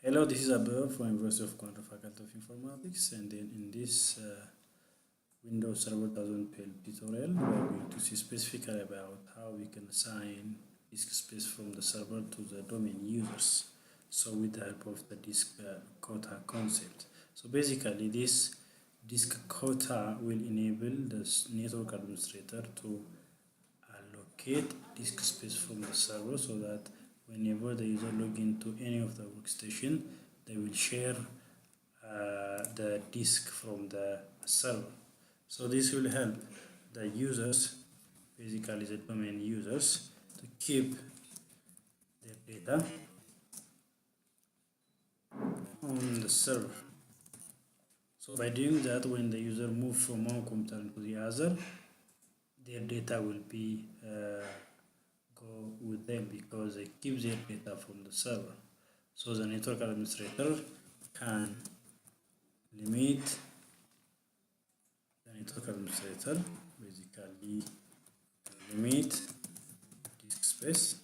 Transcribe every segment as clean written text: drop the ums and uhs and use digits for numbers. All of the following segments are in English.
Hello, this is Abel from University of Quota Faculty of Informatics, and then in this Windows Server 2012 tutorial, we are going to see specifically about how we can assign disk space from the server to the domain users. So with the help of the disk quota concept. So basically, this disk quota will enable the network administrator to allocate disk space from the server so that whenever the user log into any of the workstation, they will share the disk from the server. So this will help the users, basically the domain users, to keep their data on the server. So by doing that, when the user moves from one computer to the other, their data will be go with them because they keep their data from the server. So the network administrator can limit the network administrator basically limit disk space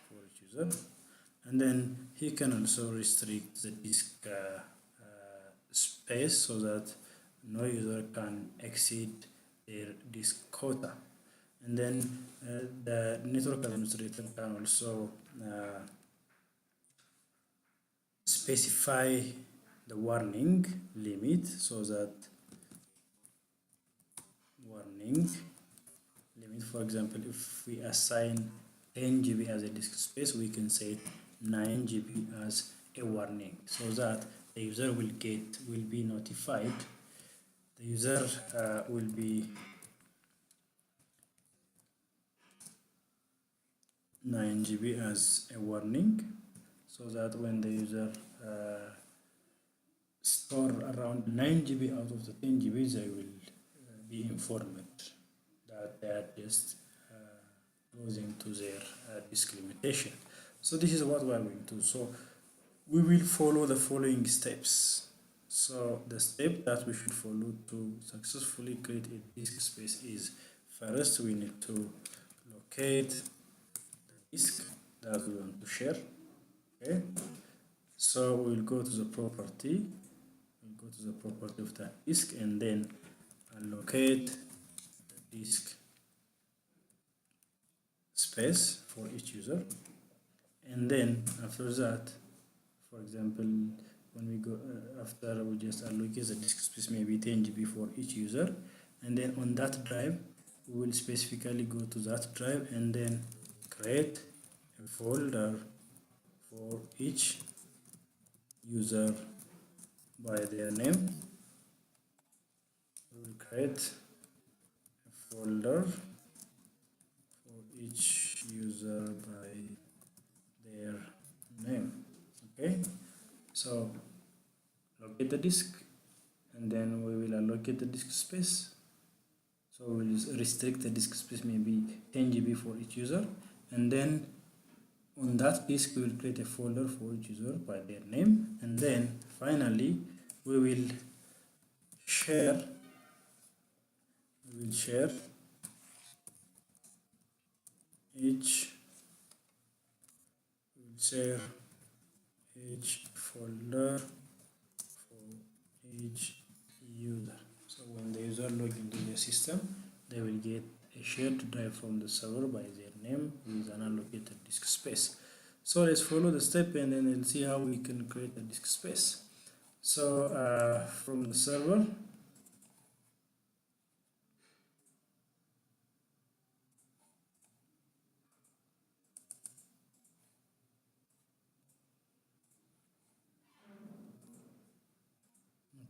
for each user, and then he can also restrict the disk space so that no user can exceed their disk quota. And then the network administrator can also specify the warning limit so that warning limit, for example, if we assign 10 GB as a disk space, we can say 9 GB as a warning so that the user will be notified. The user will be 9 GB as a warning so that when the user store around 9 GB out of the 10 GB, they will be informed that they are just closing to their disk limitation. So this is what we are going to do. So we will follow the following steps. So the step that we should follow to successfully create a disk space is, first we need to locate the disk that we want to share. Okay, so we'll go to the property. We'll go to the property of the disk and then allocate the disk space for each user. And then after that, for example, when we go after we just allocate the disk space, maybe 10 GB for each user, and then on that drive we will specifically go to that drive and then create a folder for each user by their name. We will create a folder for each user by their name. Okay, so locate the disk and then we will allocate the disk space. So we will restrict the disk space, maybe 10 GB for each user, and then on that disk we will create a folder for each user by their name, and then finally we will share each folder for each user. So when the user log into the system, they will get a shared drive from the server by their name with an allocated disk space. So let's follow the step and then we'll see how we can create a disk space. So from the server,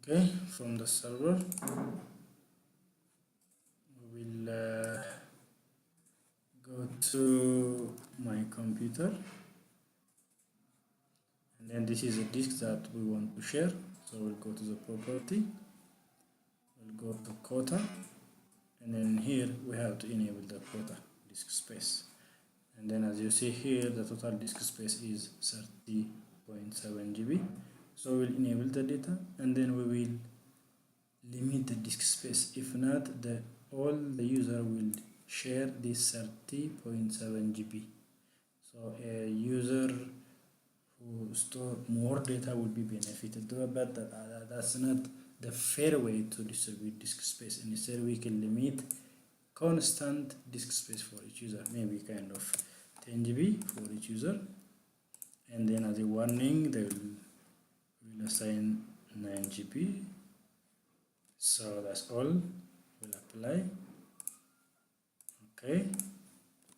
okay, from the server we will go to my computer, and then this is a disk that we want to share. So we'll go to the property, we'll go to quota, and then here we have to enable the quota disk space. And then as you see here, the total disk space is 30.7 GB. So we'll enable the data and then we will limit the disk space. If not, all the user will share this 30.7 GB. So a user who store more data will be benefited, but that's not the fair way to distribute disk space. Instead, we can limit constant disk space for each user, maybe kind of 10 GB for each user, and then as a warning they will assign 9 GB. So that's all will apply. Okay,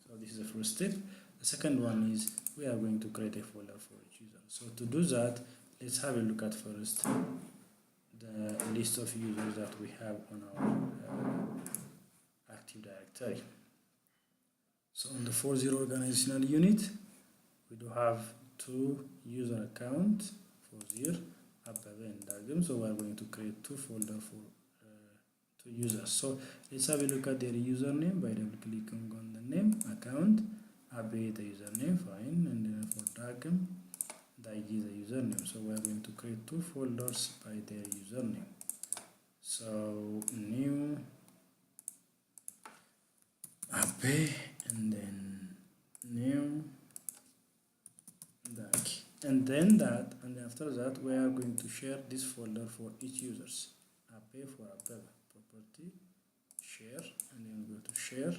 so this is the first step. The second one is we are going to create a folder for each user. So to do that, let's have a look at first the list of users that we have on our Active Directory. So on the 40 organizational unit, we do have two user accounts, 40, Abebe and Dagem. So we are going to create two folders for two users. So let's have a look at their username by double clicking on the name, account, Abe the username, fine, and then for Dagem, Daigi the username. So we are going to create two folders by their username. So new Abe and then new Dag, and then that, and after that we are going to share this folder for each users. Abe for Abe, property, share, and then go to share,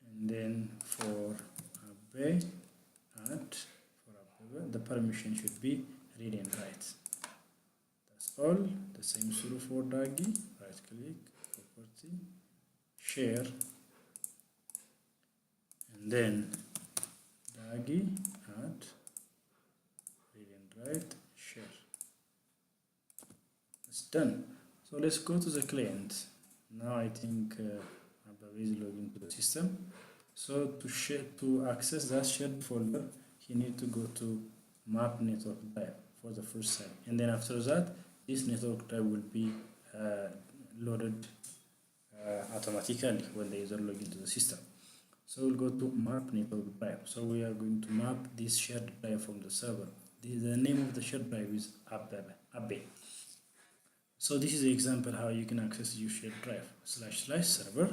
and then for Abe add for Abe, the permission should be read and write. That's all. The same suru for Dagi, right click, property, share, and then Dagi add, read and write, share. It's done. So let's go to the client. Now I think Ababe is logged into the system. So to access that shared folder, he needs to go to map network drive for the first time, and then after that, this network drive will be loaded automatically when the user log into the system. So we'll go to map network drive. So we are going to map this shared drive from the server. The name of the shared drive is Abe. So this is the example how you can access your shared drive. / server.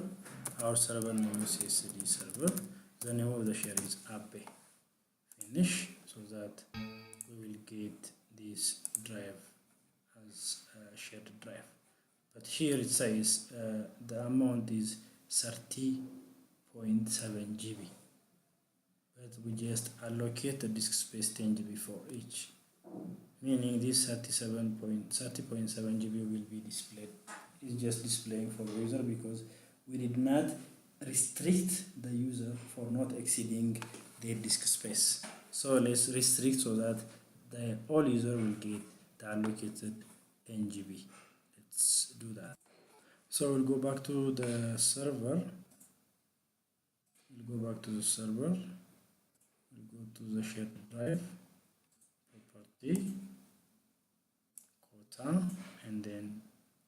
Our server name is SSD server. The name of the share is Abe. Finish, so that we will get this drive as a shared drive. But here it says the amount is 30.7 GB. But we just allocate the disk space 10 GB for each, meaning this 30.7 GB will be displayed. It's just displaying for the user because we did not restrict the user for not exceeding their disk space. So let's restrict so that the all user will get the allocated 10 GB. Let's do that. So we'll go back to the server. We'll go to the shared drive, property, quota, and then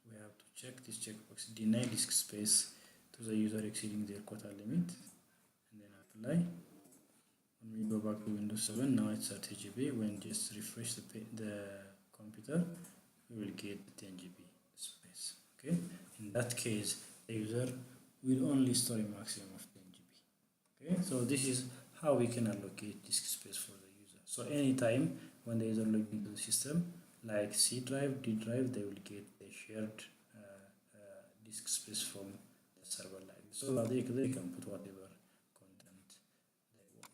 we have to check this checkbox, deny disk space to the user exceeding their quota limit, and then apply. When we go back to Windows 7, now it's 30 GB. When just refresh the computer, we will get 10 GB space. Okay, in that case, the user will only store a maximum of 10 GB. Okay, so this is how we can allocate disk space for the user. So anytime when the user log into the system, like C drive, D drive, they will get a shared disk space from the server like this. So that they can put whatever content they want.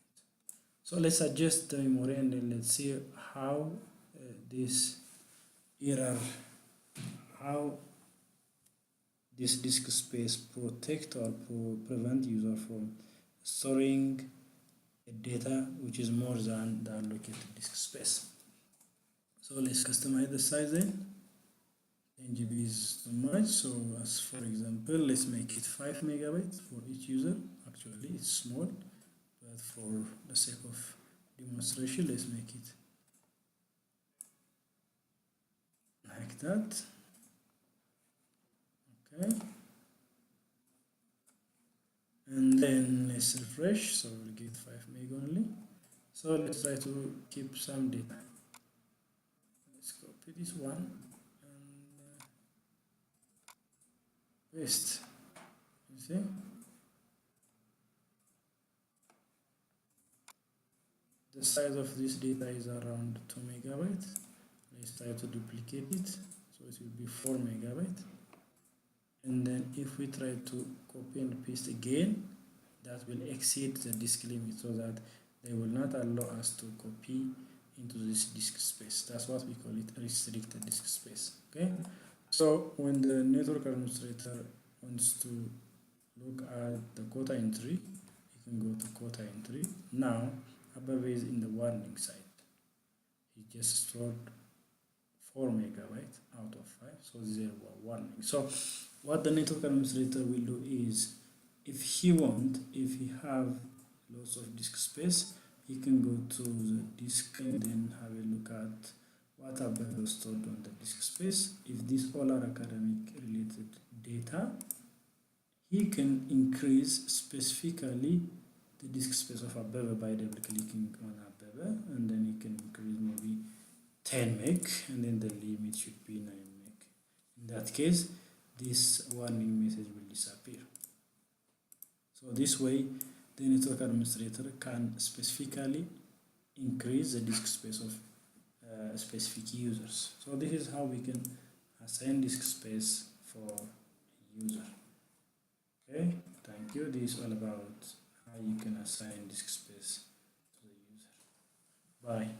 So let's adjust the memory and then let's see how this error, how this disk space protect or prevent user from storing data which is more than the allocated disk space. So let's customize the size then. 10 GB is too much, so as for example, let's make it 5 megabytes for each user. Actually it's small, but for the sake of demonstration, let's make it like that. Okay, and then let's refresh, so we'll get 5 meg only. So let's try to keep some data. Let's copy this one and paste. You see, the size of this data is around 2 megabytes. Let's try to duplicate it, so it will be 4 megabytes. And then if we try to copy and paste again, that will exceed the disk limit, so that they will not allow us to copy into this disk space. That's what we call it, restricted disk space. Okay, so when the network administrator wants to look at the quota entry, you can go to quota entry. Now above is in the warning side. He just stored 4 megabytes out of 5, so 0 warning. So what the network administrator will do is, if he have lots of disk space, he can go to the disk and then have a look at what are better stored on the disk space. If these all are academic related data, he can increase specifically the disk space of Abebe by double clicking on Abebe, and then he can increase maybe 10 meg, and then the limit should be 9 meg. In that case, this warning message will disappear. So this way, the network administrator can specifically increase the disk space of specific users. So this is how we can assign disk space for a user. Okay, thank you. This is all about how you can assign disk space to the user. Bye.